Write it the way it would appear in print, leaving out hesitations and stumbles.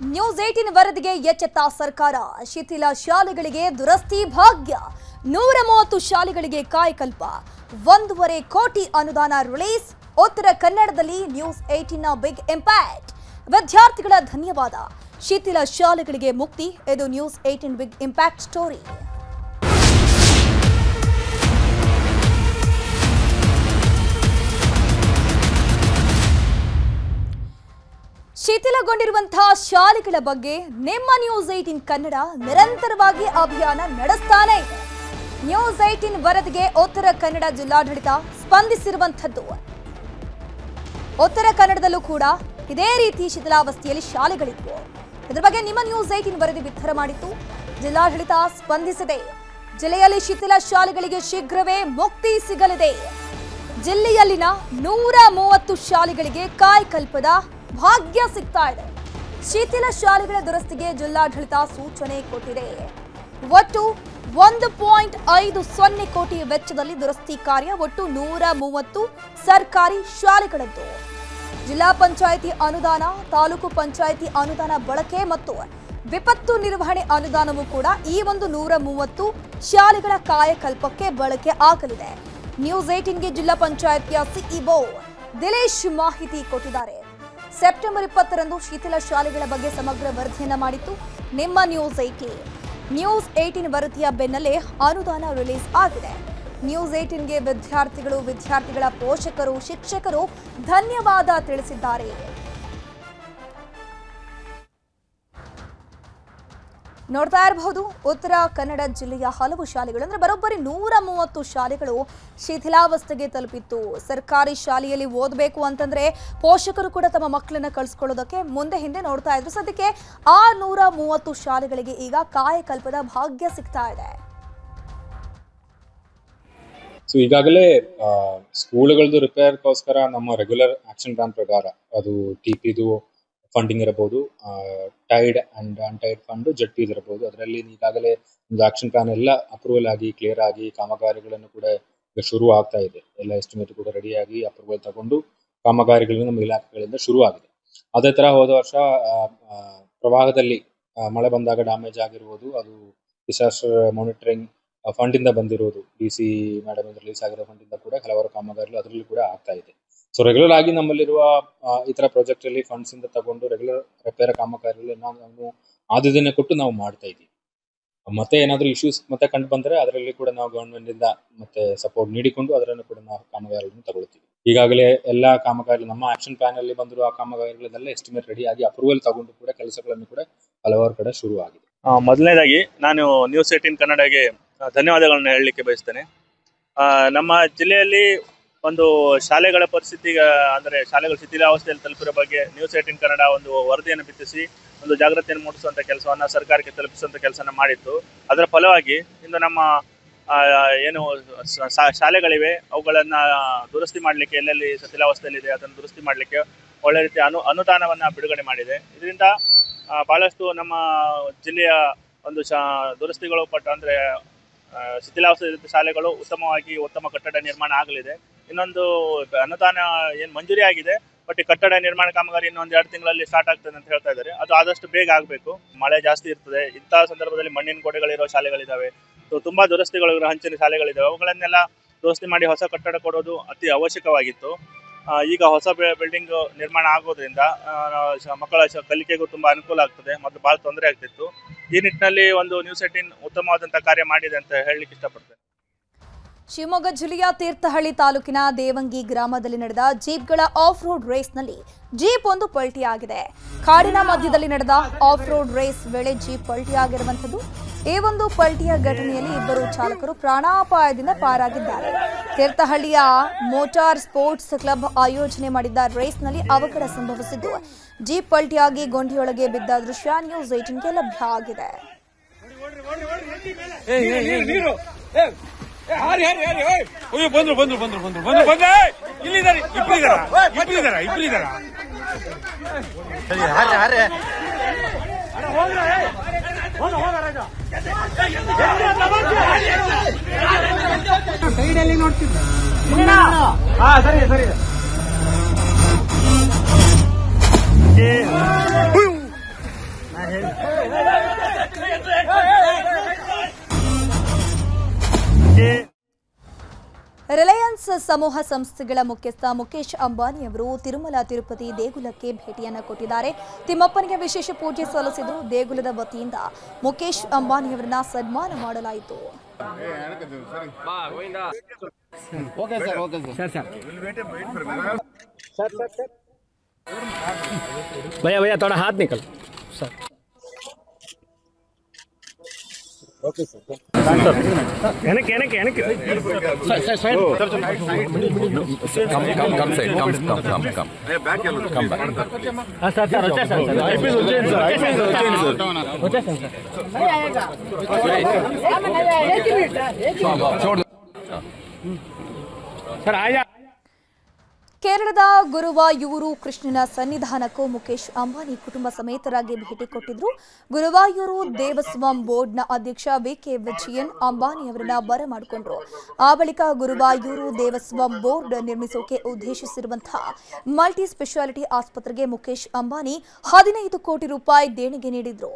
News 18 ವರದಿಗೆ ಎಚ್ಚೆತ್ತ ಸರ್ಕಾರ. ಶಿಥಿಲ ಶಾಲೆಗಳಿಗೆ ದುರಸ್ತಿ ಭಾಗ್ಯ. 130 ಶಾಲೆಗಳಿಗೆ ಕಾಯಕಲ್ಪ. 1.5 ಕೋಟಿ ಅನುದಾನ ರಿಲೀಸ್. ಉತ್ತರ ಕನ್ನಡದಲ್ಲಿ ನ್ಯೂಸ್ 18ನ ಬಿಗ್ ಇಂಪ್ಯಾಕ್ಟ್. ವಿದ್ಯಾರ್ಥಿಗಳ ಧನ್ಯವಾದ. ಶಿಥಿಲ ಶಾಲೆಗಳಿಗೆ ಮುಕ್ತಿ. ಇದು ನ್ಯೂಸ್ 18 ಬಿಗ್ ಇಂಪ್ಯಾಕ್ಟ್ ಸ್ಟೋರಿ. ಶಿಥಿಲಗೊಂಡಿರುವಂತಹ ಶಾಲೆಗಳ ಬಗ್ಗೆ ನಿಮ್ಮ ನ್ಯೂಸ್ 18 ಕನ್ನಡ ನಿರಂತರವಾಗಿ ಅಭಿಯಾನ ನಡೆಸ್ತಾನೆ ಇದೆ. ನ್ಯೂಸ್ 18 ವರದಿಗೆ ಉತ್ತರ ಕನ್ನಡ ಜಿಲ್ಲಾಡಳಿತ ಸ್ಪಂದಿಸಿರುವಂತದ್ದು. ಉತ್ತರ ಕನ್ನಡದಲ್ಲೂ ಕೂಡ ಇದೇ ರೀತಿ ಶಿಥಿಲಾವಸ್ಥೆಯಲ್ಲಿ ಶಾಲೆಗಳಿದ್ವು. ಇದರ ಬಗ್ಗೆ ನಿಮ್ಮ ನ್ಯೂಸ್ 18 ವರದಿ ಬಿತ್ತರ ಮಾಡಿತ್ತು. ಜಿಲ್ಲಾಡಳಿತ ಸ್ಪಂದಿಸಿದೆ. ಜಿಲ್ಲೆಯಲ್ಲಿ ಶಿಥಿಲ ಶಾಲೆಗಳಿಗೆ ಶೀಘ್ರವೇ ಮುಕ್ತಿ ಸಿಗಲಿದೆ. ಜಿಲ್ಲೆಯಲ್ಲಿನ 130 ಶಾಲೆಗಳಿಗೆ ಕಾಯಕಲ್ಪದ ಭಾಗ್ಯ ಸಿಗ್ತಾ ಇದೆ. ಶಿಥಿಲ ಶಾಲೆಗಳ ದುರಸ್ತಿಗೆ ಜಿಲ್ಲಾಡಳಿತ ಸೂಚನೆ ಕೊಟ್ಟಿದೆ. ಒಟ್ಟು 1.50 ಕೋಟಿ ವೆಚ್ಚದಲ್ಲಿ ದುರಸ್ತಿ ಕಾರ್ಯ. ಒಟ್ಟು 130 ಸರ್ಕಾರಿ ಶಾಲೆಗಳದ್ದು. ಜಿಲ್ಲಾ ಪಂಚಾಯಿತಿ ಅನುದಾನ, ತಾಲೂಕು ಪಂಚಾಯಿತಿ ಅನುದಾನ ಬಳಕೆ ಮತ್ತು ವಿಪತ್ತು ನಿರ್ವಹಣೆ ಅನುದಾನವೂ ಕೂಡ ಈ ಒಂದು 130 ಶಾಲೆಗಳ ಕಾಯಕಲ್ಪಕ್ಕೆ ಬಳಕೆ ಆಗಲಿದೆ. ನ್ಯೂಸ್ 18ಗೆ ಜಿಲ್ಲಾ ಪಂಚಾಯಿತಿಯ ಸಿಇಒ ದಿಲೇಶ್ ಮಾಹಿತಿ ಕೊಟ್ಟಿದ್ದಾರೆ. ಸೆಪ್ಟೆಂಬರ್ 20ರಂದು ಶಿಥಿಲ ಶಾಲೆಗಳ ಬಗ್ಗೆ ಸಮಗ್ರ ವರದಿಯನ್ನ ಮಾಡಿತ್ತು ನಿಮ್ಮ ನ್ಯೂಸ್ 18. ನ್ಯೂಸ್ 18 ವರದಿಯ ಬೆನ್ನಲ್ಲೇ ಅನುದಾನ ರಿಲೀಸ್ ಆಗಿದೆ. ನ್ಯೂಸ್ 18ಗೆ ವಿದ್ಯಾರ್ಥಿಗಳ ಪೋಷಕರು, ಶಿಕ್ಷಕರು ಧನ್ಯವಾದ ತಿಳಿಸಿದ್ದಾರೆ. ನೋಡ್ತಾ ಇರಬಹುದು, ಉತ್ತರ ಕನ್ನಡ ಜಿಲ್ಲೆಯ ಹಲವು ಶಾಲೆಗಳು ಅಂದ್ರೆ ಬರೋಬ್ಬರಿ 130 ಶಾಲೆಗಳು ಶಿಥಿಲಾವಸ್ಥೆಗೆ ತಲುಪಿತ್ತು. ಸರ್ಕಾರಿ ಶಾಲೆಯಲ್ಲಿ ಓದಬೇಕು ಅಂತಂದ್ರೆ ಪೋಷಕರು ಕೂಡ ತಮ್ಮ ಮಕ್ಕಳನ್ನ ಕಳಿಸ್ಕೊಳ್ಳೋದಕ್ಕೆ ಮುಂದೆ ಹಿಂದೆ ನೋಡ್ತಾ ಇದ್ರು. ಸದ್ಯಕ್ಕೆ ಆ 130 ಶಾಲೆಗಳಿಗೆ ಈಗ ಕಾಯಕಲ್ಪದ ಭಾಗ್ಯ ಸಿಗ್ತಾ ಇದೆ. ಸೊ ಈಗಾಗಲೇ ಸ್ಕೂಲ್ಗಳದ್ದು ರಿಪೇರ್ಗೋಸ್ಕರ ನಮ್ಮ ರೆಗ್ಯುಲರ್ ಆಕ್ಷನ್ ಪ್ಲಾನ್ ಪ್ರಕಾರ ಅದು ಟಿಪಿದು ಫಂಡಿಂಗ್ ಇರಬಹುದು, ಟೈಡ್ ಅಂಡ್ ಅನ್ಟೈಡ್ ಫಂಡ್, ಜೆಡ್ಪಿ ಇರಬಹುದು. ಅದರಲ್ಲಿ ಈಗಾಗಲೇ ಒಂದು ಆಕ್ಷನ್ ಪ್ಲಾನ್ ಎಲ್ಲ ಅಪ್ರೂವಲ್ ಆಗಿ ಕ್ಲಿಯರ್ ಆಗಿ ಕಾಮಗಾರಿಗಳನ್ನು ಕೂಡ ಶುರು ಆಗ್ತಾ ಇದೆ. ಎಲ್ಲ ಎಸ್ಟಿಮೇಟ್ ಕೂಡ ರೆಡಿಯಾಗಿ ಅಪ್ರೂವಲ್ ತಗೊಂಡು ಕಾಮಗಾರಿಗಳು ನಮ್ಮ ಇಲಾಖೆಗಳಿಂದ ಶುರು ಆಗಿದೆ. ಅದೇ ತರ ಹೋದ ವರ್ಷ ಪ್ರವಾಹದಲ್ಲಿ ಮಳೆ ಬಂದಾಗ ಡ್ಯಾಮೇಜ್ ಆಗಿರುವುದು, ಅದು ಡಿಸಾಸ್ಟರ್ ಮಾನಿಟರಿಂಗ್ ಫಂಡ್ ಇಂದ ಬಂದಿರುವುದು, DC ಮೇಡಮ್ ರಿಲೀಸ್ ಆಗಿರೋ ಫಂಡ್ ಇಂದ ಕೂಡ ಹಲವಾರು ಕಾಮಗಾರಿಗಳು ಅದರಲ್ಲಿ ಕೂಡ ಆಗ್ತಾ ಇದೆ. ಸೊ ರೆಗ್ಯುಲರ್ ಆಗಿ ನಮ್ಮಲ್ಲಿರುವ ಈ ತರ ಪ್ರಾಜೆಕ್ಟ್ ಅಲ್ಲಿ ಫಂಡ್ಸ್ ಇಂದ ತಗೊಂಡು ರೆಗ್ಯುಲರ್ ರಿಪೇರ್ ಕಾಮಗಾರಿಗಳು ನಾವು ಆದ್ಯತೆಯನ್ನು ಕೊಟ್ಟು ನಾವು ಮಾಡ್ತಾ ಇದ್ದೀವಿ. ಮತ್ತೆ ಏನಾದರೂ ಇಶ್ಯೂಸ್ ಮತ್ತೆ ಕಂಡು ಬಂದರೆ ಅದರಲ್ಲಿ ಕೂಡ ನಾವು ಗವರ್ಮೆಂಟ್ ಇಂದ ಮತ್ತೆ ಸಪೋರ್ಟ್ ನೀಡಿಕೊಂಡು ಅದರನ್ನು ಕೂಡ ನಾವು ಕಾಮಗಾರಿಗಳನ್ನು ತಗೊಳ್ತೀವಿ. ಈಗಾಗಲೇ ಎಲ್ಲಾ ಕಾಮಗಾರಿ ನಮ್ಮ ಆಕ್ಷನ್ ಪ್ಲಾನ್ ಅಲ್ಲಿ ಬಂದಿರುವ ಕಾಮಗಾರಿಗಳನ್ನೆಲ್ಲ ಎಸ್ಟಿಮೇಟ್ ರೆಡಿ ಆಗಿ ಅಪ್ರೂವಲ್ ತಗೊಂಡು ಕೂಡ ಕೆಲಸಗಳನ್ನು ಕೂಡ ಹಲವಾರು ಕಡೆ ಶುರು ಆಗಿದೆ. ಮೊದಲನೇದಾಗಿ ನಾನು ನ್ಯೂಸ್ 18 ಕನ್ನಡಗೆ ಧನ್ಯವಾದಗಳನ್ನು ಹೇಳಲಿಕ್ಕೆ ಬಯಸ್ತೇನೆ. ನಮ್ಮ ಜಿಲ್ಲೆಯಲ್ಲಿ ಒಂದು ಶಾಲೆಗಳ ಪರಿಸ್ಥಿತಿ ಅಂದರೆ ಶಾಲೆಗಳು ಶಿಥಿಲಾವಸ್ಥೆಯಲ್ಲಿ ತಲುಪಿರೋ ಬಗ್ಗೆ ನ್ಯೂಸ್ 18 ಕನ್ನಡ ಒಂದು ವರದಿಯನ್ನು ಬಿತ್ತಿಸಿ ಒಂದು ಜಾಗೃತಿಯನ್ನು ಮೂಡಿಸುವಂಥ ಕೆಲಸವನ್ನು ಸರ್ಕಾರಕ್ಕೆ ತಲುಪಿಸುವಂಥ ಕೆಲಸನ ಮಾಡಿತ್ತು. ಅದರ ಫಲವಾಗಿ ಇಂದು ನಮ್ಮ ಏನು ಶಾಲೆಗಳಿವೆ ಅವುಗಳನ್ನು ದುರಸ್ತಿ ಮಾಡಲಿಕ್ಕೆ, ಎಲ್ಲೆಲ್ಲಿ ಶಿಥಿಲಾವಸ್ಥೆಯಲ್ಲಿದೆ ಅದನ್ನು ದುರಸ್ತಿ ಮಾಡಲಿಕ್ಕೆ ಒಳ್ಳೆ ರೀತಿಯ ಅನುದಾನವನ್ನು ಬಿಡುಗಡೆ ಮಾಡಿದೆ. ಇದರಿಂದ ಭಾಳಷ್ಟು ನಮ್ಮ ಜಿಲ್ಲೆಯ ಒಂದು ದುರಸ್ತಿಗಳು ಅಂದರೆ ಶಿಥಿಲಾವಸ್ಥೆ ಶಾಲೆಗಳು ಉತ್ತಮ ಕಟ್ಟಡ ನಿರ್ಮಾಣ ಆಗಲಿದೆ. ಇನ್ನೊಂದು ಅನುದಾನ ಏನು ಮಂಜೂರಿ ಆಗಿದೆ, ಬಟ್ ಈ ಕಟ್ಟಡ ನಿರ್ಮಾಣ ಕಾಮಗಾರಿ ಇನ್ನೊಂದು 2 ತಿಂಗಳಲ್ಲಿ ಸ್ಟಾರ್ಟ್ ಆಗ್ತದೆ ಅಂತ ಹೇಳ್ತಾ ಇದ್ದಾರೆ. ಅದು ಆದಷ್ಟು ಬೇಗ ಆಗಬೇಕು. ಮಳೆ ಜಾಸ್ತಿ ಇರ್ತದೆ, ಇಂತಹ ಸಂದರ್ಭದಲ್ಲಿ ಮಣ್ಣಿನ ಗೋಡೆಗಳಿರೋ ಶಾಲೆಗಳಿದ್ದಾವೆ, ತುಂಬಾ ದುರಸ್ತಿಗಳು ಹಂಚಿನ ಶಾಲೆಗಳಿದ್ದಾವೆ. ಅವುಗಳನ್ನೆಲ್ಲ ದುರಸ್ತಿ ಮಾಡಿ ಹೊಸ ಕಟ್ಟಡ ಕೊಡೋದು ಅತಿ ಅವಶ್ಯಕವಾಗಿತ್ತು. ಈಗ ಹೊಸ ಬಿಲ್ಡಿಂಗ್ ನಿರ್ಮಾಣ ಆಗೋದ್ರಿಂದ ಮಕ್ಕಳ ಕಲಿಕೆಗೂ ತುಂಬಾ ಅನುಕೂಲ ಆಗ್ತದೆ. ಮತ್ತು ಬಹಳ ತೊಂದರೆ ಆಗ್ತಿತ್ತು. ಈ ನಿಟ್ಟಿನಲ್ಲಿ ಒಂದು ನ್ಯೂಸ್ 18 ಉತ್ತಮವಾದಂತಹ ಕಾರ್ಯ ಮಾಡಿದೆ ಅಂತ ಹೇಳಲಿಕ್ಕೆ ಇಷ್ಟಪಡ್ತೇನೆ. ಶಿವಮೊಗ್ಗ ಜಿಲ್ಲೆಯ ತೀರ್ಥಹಳ್ಳಿ ತಾಲೂಕಿನ ದೇವಂಗಿ ಗ್ರಾಮದಲ್ಲಿ ನಡೆದ ಜೀಪ್ಗಳ ಆಫ್ ರೋಡ್ ರೇಸ್ನಲ್ಲಿ ಜೀಪ್ ಒಂದು ಪಲ್ಟಿಯಾಗಿದೆ. ಕಾಡಿನ ಮಧ್ಯದಲ್ಲಿ ನಡೆದ ಆಫ್ ರೋಡ್ ರೇಸ್ ವೇಳೆ ಜೀಪ್ ಪಲ್ಟಿಯಾಗಿರುವಂಥದ್ದು. ಈ ಒಂದು ಪಲ್ಟಿಯ ಘಟನೆಯಲ್ಲಿ 2 ಚಾಲಕರು ಪ್ರಾಣಾಪಾಯದಿಂದ ಪಾರಾಗಿದ್ದಾರೆ. ತೀರ್ಥಹಳ್ಳಿಯ ಮೋಟಾರ್ ಸ್ಪೋರ್ಟ್ಸ್ ಕ್ಲಬ್ ಆಯೋಜನೆ ಮಾಡಿದ್ದ ರೇಸ್ನಲ್ಲಿ ಅವಘಡ ಸಂಭವಿಸಿದ್ದು ಜೀಪ್ ಪಲ್ಟಿಯಾಗಿ ಗೊಂಡಿಯೊಳಗೆ ಬಿದ್ದ ದೃಶ್ಯ ನ್ಯೂಸ್ 18ಗೆ ಲಭ್ಯ ಆಗಿದೆ. ಸಮೂಹ ಸಂಸ್ಥೆಗಳ ಮುಖ್ಯಸ್ಥ ಮುಖೇಶ್ ಅಂಬಾನಿ ಅವರು ತಿರುಮಲ ತಿರುಪತಿ ದೇಗುಲಕ್ಕೆ ಭೇಟಿಯನ್ನು ಕೊಟ್ಟಿದ್ದಾರೆ. ತಿಮ್ಮಪ್ಪನಿಗೆ ವಿಶೇಷ ಪೂಜೆ ಸಲ್ಲಿಸಿದ್ರು. ದೇಗುಲದ ವತಿಯಿಂದ ಮುಖೇಶ್ ಅಂಬಾನಿ ಅವರನ್ನ ಸನ್ಮಾನ ಮಾಡಲಾಯಿತು. भैया भैया थोड़ा हाथ निकल सर. Okay sir. एनक एनक एनक सर साइड कम से कम हां सर सर अच्छा सर आईपी उज्जैन सर छोड़ सर आया. ಕೇರಳದ ಗುರುವಾಯೂರು ಕೃಷ್ಣನ ಸನ್ನಿಧಾನಕ್ಕೂ ಮುಖೇಶ್ ಅಂಬಾನಿ ಕುಟುಂಬ ಸಮೇತರಾಗಿ ಭೇಟಿ ಕೊಟ್ಟಿದ್ರು. ಗುರುವಾಯೂರು ದೇವಸ್ವಂ ಬೋರ್ಡ್ನ ಅಧ್ಯಕ್ಷ ವಿಕೆ ವಿಜಯನ್ ಅಂಬಾನಿ ಅವರನ್ನ ಬರಮಾಡಿಕೊಂಡ್ರು. ಆ ಬಳಿಕ ಗುರುವಾಯೂರು ದೇವಸ್ವಂ ಬೋರ್ಡ್ ನಿರ್ಮಿಸೋಕೆ ಉದ್ದೇಶಿಸಿರುವಂತಹ ಮಲ್ಟಿ ಸ್ಪೆಷಾಲಿಟಿ ಆಸ್ಪತ್ರೆಗೆ ಮುಖೇಶ್ ಅಂಬಾನಿ 15 ಕೋಟಿ ರೂಪಾಯಿ ದೇಣಿಗೆ ನೀಡಿದ್ರು.